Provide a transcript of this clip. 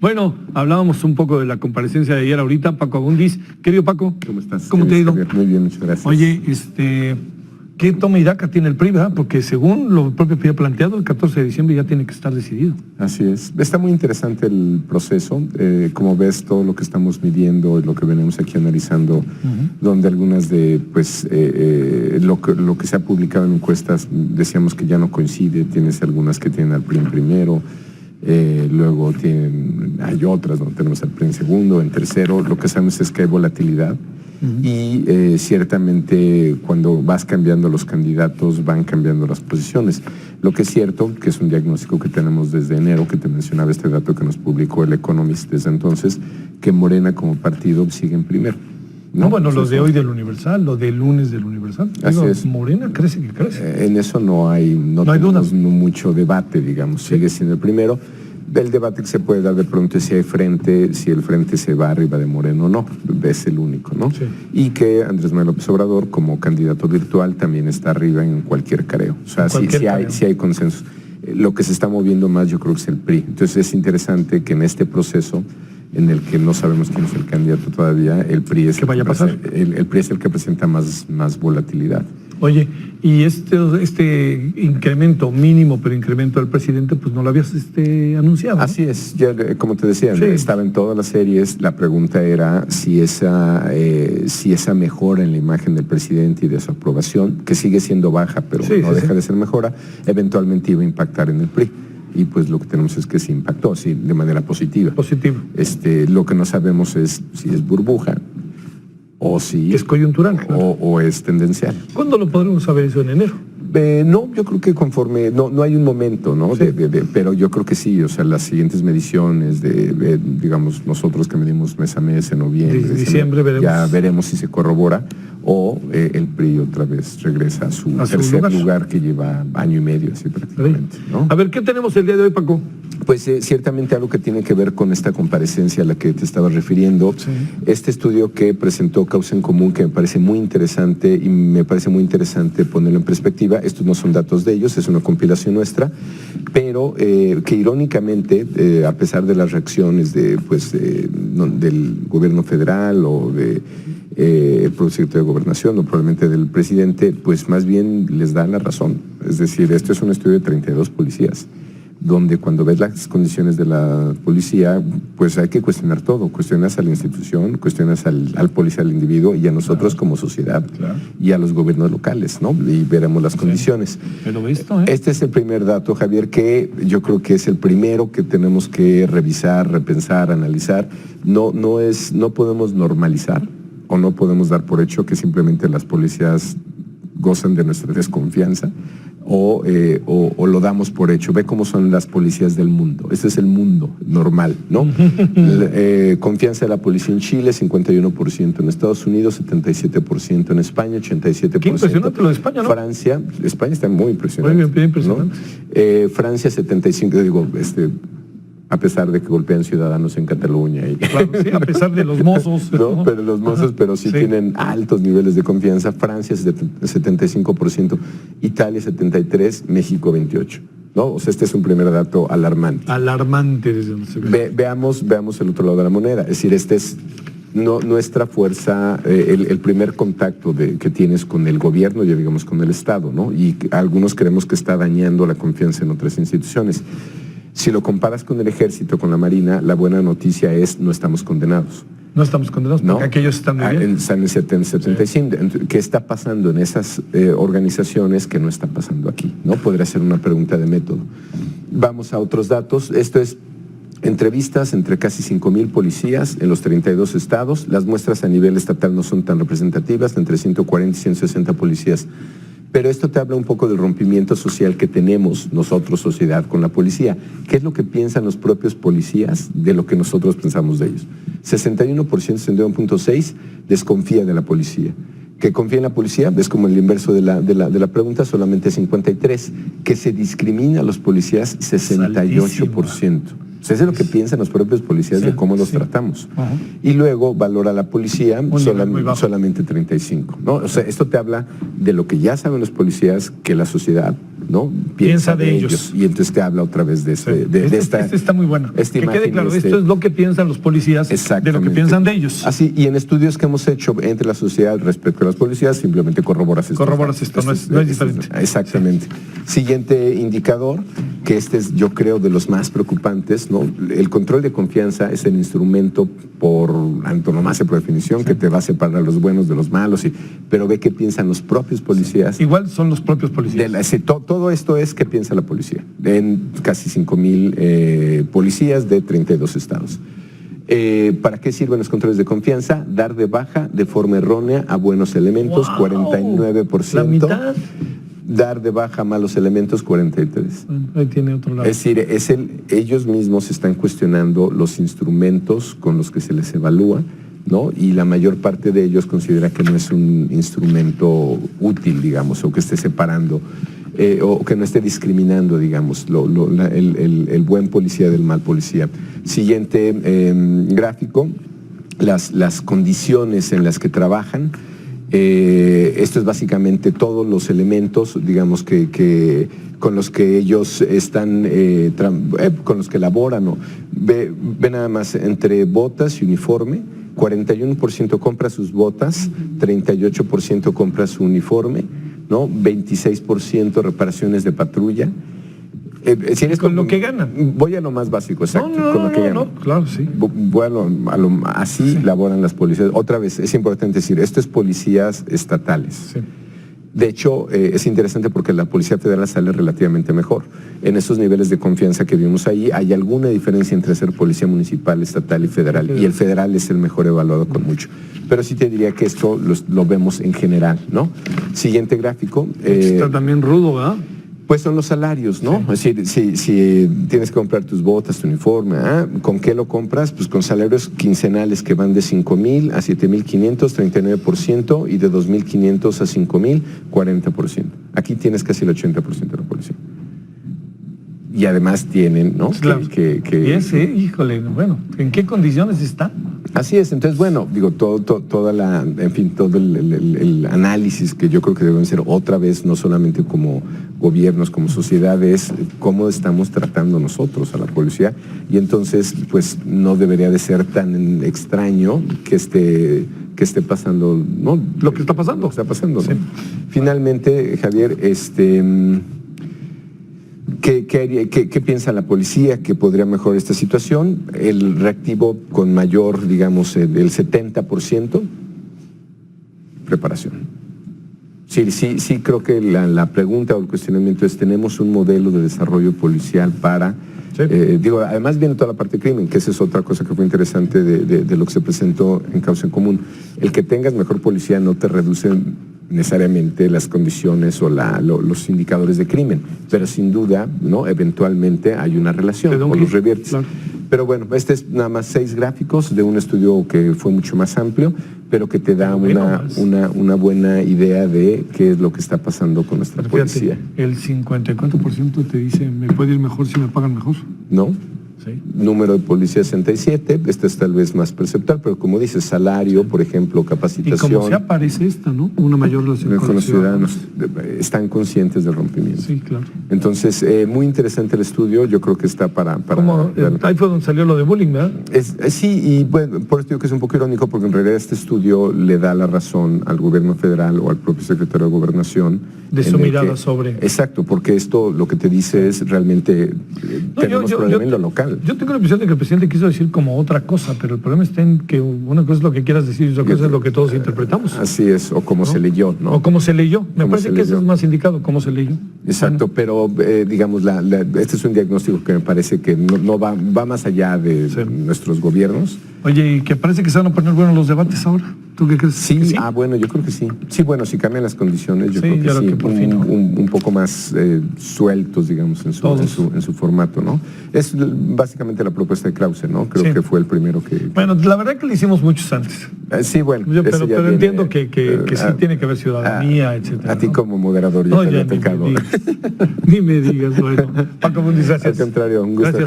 Bueno, hablábamos un poco de la comparecencia de ayer ahorita, Paco Abundis. Querido Paco, ¿cómo estás? ¿Cómo te ha ido? Muy bien, muchas gracias. Oye, ¿qué toma y daca tiene el PRI, verdad? Porque según lo propio PRI ha planteado, el 14 de diciembre ya tiene que estar decidido. Así es. Está muy interesante el proceso. Como ves, todo lo que estamos midiendo y lo que venimos aquí analizando, donde algunas de, pues, lo que se ha publicado en encuestas, decíamos que ya no coincide. Tienes algunas que tienen al PRI en primero, luego hay otras donde tenemos al PRI en segundo, en tercero. Lo que sabemos es que hay volatilidad. Y ciertamente cuando vas cambiando los candidatos van cambiando las posiciones. Lo que es cierto, que es un diagnóstico que tenemos desde enero, que te mencionaba este dato que nos publicó el Economist desde entonces, que Morena como partido sigue en primero. No, bueno, lo de hoy del Universal, lo del lunes del Universal. Así es. Morena crece que crece. En eso no hay duda. Mucho debate, digamos, sigue siendo el primero. El debate que se puede dar de pronto es si hay frente, si el frente se va arriba de Moreno o no, es el único, ¿no? Sí. Y que Andrés Manuel López Obrador, como candidato virtual, también está arriba en cualquier careo. O sea, sí hay consenso. Lo que se está moviendo más, yo creo que es el PRI. Entonces es interesante que en este proceso, en el que no sabemos quién es el candidato todavía, el PRI es, el PRI es el que presenta más volatilidad. Oye, y este incremento mínimo, pero incremento del presidente, pues no lo habías anunciado, ¿no? Así es, ya, como te decía, sí, estaba en todas las series. La pregunta era si esa mejora en la imagen del presidente y de su aprobación, que sigue siendo baja, pero no deja de ser mejora, eventualmente iba a impactar en el PRI. Y pues lo que tenemos es que se impactó, sí, de manera positiva. Lo que no sabemos es si es burbuja, o si es coyuntural, claro, o es tendencial. ¿Cuándo lo podremos saber eso? ¿En enero? No, yo creo que conforme, no hay un momento, ¿no? Sí. Pero yo creo que sí, o sea, las siguientes mediciones digamos, nosotros que medimos mes a mes en noviembre, diciembre, ya veremos si se corrobora o el PRI otra vez regresa a su tercer lugar que lleva año y medio, así prácticamente, ¿no? A ver, ¿qué tenemos el día de hoy, Paco? Pues ciertamente algo que tiene que ver con esta comparecencia a la que te estaba refiriendo. Sí. Este estudio que presentó Causa en Común, que me parece muy interesante y me parece muy interesante ponerlo en perspectiva. Estos no son datos de ellos, es una compilación nuestra, pero que irónicamente, a pesar de las reacciones del gobierno federal o del secretario de Gobernación o probablemente del presidente, pues más bien les da la razón. Es decir, esto es un estudio de 32 policías, donde cuando ves las condiciones de la policía, pues hay que cuestionar todo. Cuestionas a la institución, cuestionas al policía, al individuo y a nosotros como sociedad y a los gobiernos locales, ¿no? Y veremos las condiciones. Pero esto, Este es el primer dato, Javier, que yo creo que es el primero que tenemos que revisar, repensar, analizar. No podemos normalizar o no podemos dar por hecho que simplemente las policías gozan de nuestra desconfianza o lo damos por hecho. Ve cómo son las policías del mundo. Este es el mundo normal, ¿no? Confianza de la policía en Chile, 51%. En Estados Unidos, 77%. En España, 87%. Qué impresionante lo de España, ¿no? Francia está muy impresionante. Muy bien impresionante. ¿No? Francia, 75%, a pesar de que golpean ciudadanos en Cataluña. Claro, sí, a pesar de los mozos. ¿No? Pero los mozos, pero sí tienen altos niveles de confianza. Francia, 75%, Italia, 73%, México, 28%. ¿No? O sea, este es un primer dato alarmante. Alarmante desde donde se ve. Veamos el otro lado de la moneda. Es decir, este es nuestra fuerza, el primer contacto que tienes con el gobierno, ya digamos con el Estado, ¿no? Y algunos creemos que está dañando la confianza en otras instituciones. Si lo comparas con el Ejército, con la Marina, la buena noticia es no estamos condenados. No estamos condenados porque aquellos están muy bien. Están en el 75. ¿Qué está pasando en esas organizaciones que no está pasando aquí? ¿No? Podría ser una pregunta de método. Vamos a otros datos. Esto es entrevistas entre casi 5,000 policías en los 32 estados. Las muestras a nivel estatal no son tan representativas, entre 140 y 160 policías. Pero esto te habla un poco del rompimiento social que tenemos nosotros, sociedad, con la policía. ¿Qué es lo que piensan los propios policías de lo que nosotros pensamos de ellos? 61%, 61.6%, desconfía de la policía. ¿Que confía en la policía? Es como el inverso de la pregunta, solamente 53%. ¿Que se discrimina a los policías? 68%. O sea, eso es lo que piensan los propios policías de cómo los tratamos. Y luego valora la policía solamente 35%, ¿no? O sea, esto te habla de lo que ya saben los policías, que la sociedad ¿no? Piensa de ellos. Y entonces te habla otra vez de, esta está muy buena. Esta que imagen quede claro, esto es lo que piensan los policías de lo que piensan de ellos. Así, y en estudios que hemos hecho entre la sociedad respecto a las policías, simplemente corroboras esto. Corroboras esto, no es diferente. Exactamente. Siguiente indicador, que este es, yo creo, de los más preocupantes, ¿no? El control de confianza es el instrumento por antonomasia, por definición, que te va a separar a los buenos de los malos, pero ve qué piensan los propios policías. Igual son los propios policías. Todo esto es qué piensa la policía, en casi 5,000 policías de 32 estados. ¿Para qué sirven los controles de confianza? Dar de baja de forma errónea a buenos elementos, ¡Wow! 49%. La mitad. Dar de baja a malos elementos, 43%. Ahí tiene otro lado. Es decir, ellos mismos están cuestionando los instrumentos con los que se les evalúa, ¿no? Y la mayor parte de ellos considera que no es un instrumento útil, digamos, o que esté separando, o que no esté discriminando, digamos, el buen policía del mal policía. Siguiente gráfico, las condiciones en las que trabajan. Esto es básicamente todos los elementos, digamos, que con los que ellos están, con los que laboran, ¿no? Ve nada más, entre botas y uniforme, 41% compra sus botas, 38% compra su uniforme, ¿no? 26% reparaciones de patrulla. Si eres con lo que ganan. Voy a lo más básico, exacto. Con lo que ganan. Claro, sí. Voy así laboran las policías. Otra vez, es importante decir, esto es policías estatales. Sí. De hecho, es interesante porque la Policía Federal sale relativamente mejor. En esos niveles de confianza que vimos ahí, hay alguna diferencia entre ser policía municipal, estatal y federal. Y el federal es el mejor evaluado con mucho. Pero sí te diría que esto lo vemos en general, ¿no? Siguiente gráfico. Está también rudo, ¿verdad? Pues son los salarios, ¿no? Sí. Es decir, si tienes que comprar tus botas, tu uniforme, ¿con qué lo compras? Pues con salarios quincenales que van de 5,000 a 7,500, 39%, y de 2,500 a 5,000, 40%. Aquí tienes casi el 80% de la policía. Y además tienen, ¿no? Claro. Y ese, híjole, bueno, ¿en qué condiciones está? Así es, entonces, bueno, digo, todo el análisis que yo creo que deben ser otra vez, no solamente como gobiernos, como sociedad, es cómo estamos tratando nosotros a la policía, y entonces, pues, no debería de ser tan extraño que esté pasando, ¿no? Lo que está pasando. Lo que está pasando, ¿no? Sí. Finalmente, Javier, ¿Qué piensa la policía que podría mejorar esta situación? El reactivo con mayor, digamos, el 70%, preparación. Sí, creo que la pregunta o el cuestionamiento es, ¿tenemos un modelo de desarrollo policial para... Sí. Además viene toda la parte de crimen, que esa es otra cosa que fue interesante de lo que se presentó en Causa en Común. El que tengas mejor policía no te reduce necesariamente las condiciones o los indicadores de crimen, pero sin duda, ¿no? Eventualmente hay una relación o los reviertes. Claro. Pero bueno, este es nada más 6 gráficos de un estudio que fue mucho más amplio, pero que te da una buena idea de qué es lo que está pasando con nuestra policía. El 54% te dice, me puede ir mejor si me pagan mejor. ¿No? Sí. Número de policía 67, este es tal vez más perceptual, pero como dices, salario, por ejemplo, capacitación. Y como se aparece esta, ¿no? Una mayor relación con los ciudadanos. Están conscientes del rompimiento. Sí, claro. Entonces, muy interesante el estudio, yo creo que está para ahí fue donde salió lo de bullying, ¿verdad? Sí, y bueno, por eso digo que es un poco irónico, porque en realidad este estudio le da la razón al gobierno federal o al propio secretario de Gobernación. De su mirada sobre... Exacto, porque esto lo que te dice es realmente tenemos problema en lo local. Yo tengo la impresión de que el presidente quiso decir como otra cosa, pero el problema está en que una cosa es lo que quieras decir y otra cosa es lo que todos interpretamos. Así es, o como se leyó, ¿no? O como se leyó. Me parece que eso es más indicado, cómo se leyó. Exacto, pero digamos, este es un diagnóstico que me parece que no va más allá de nuestros gobiernos. Oye, y que parece que se van a poner buenos los debates ahora. ¿Tú qué crees? Sí, ¿sí? Bueno, yo creo que sí. Sí, bueno, si cambian las condiciones, yo creo que sí. Que por fin, un poco más sueltos, digamos, en su formato, ¿no? Es básicamente la propuesta de Krause, ¿no? Creo que fue el primero que... Bueno, la verdad que lo hicimos muchos antes. Sí, bueno. Pero entiendo que sí tiene que haber ciudadanía, etcétera. A ti como moderador, yo te había tocado. Ni me digas, bueno. Paco Mundis, gracias. Al contrario, un gusto.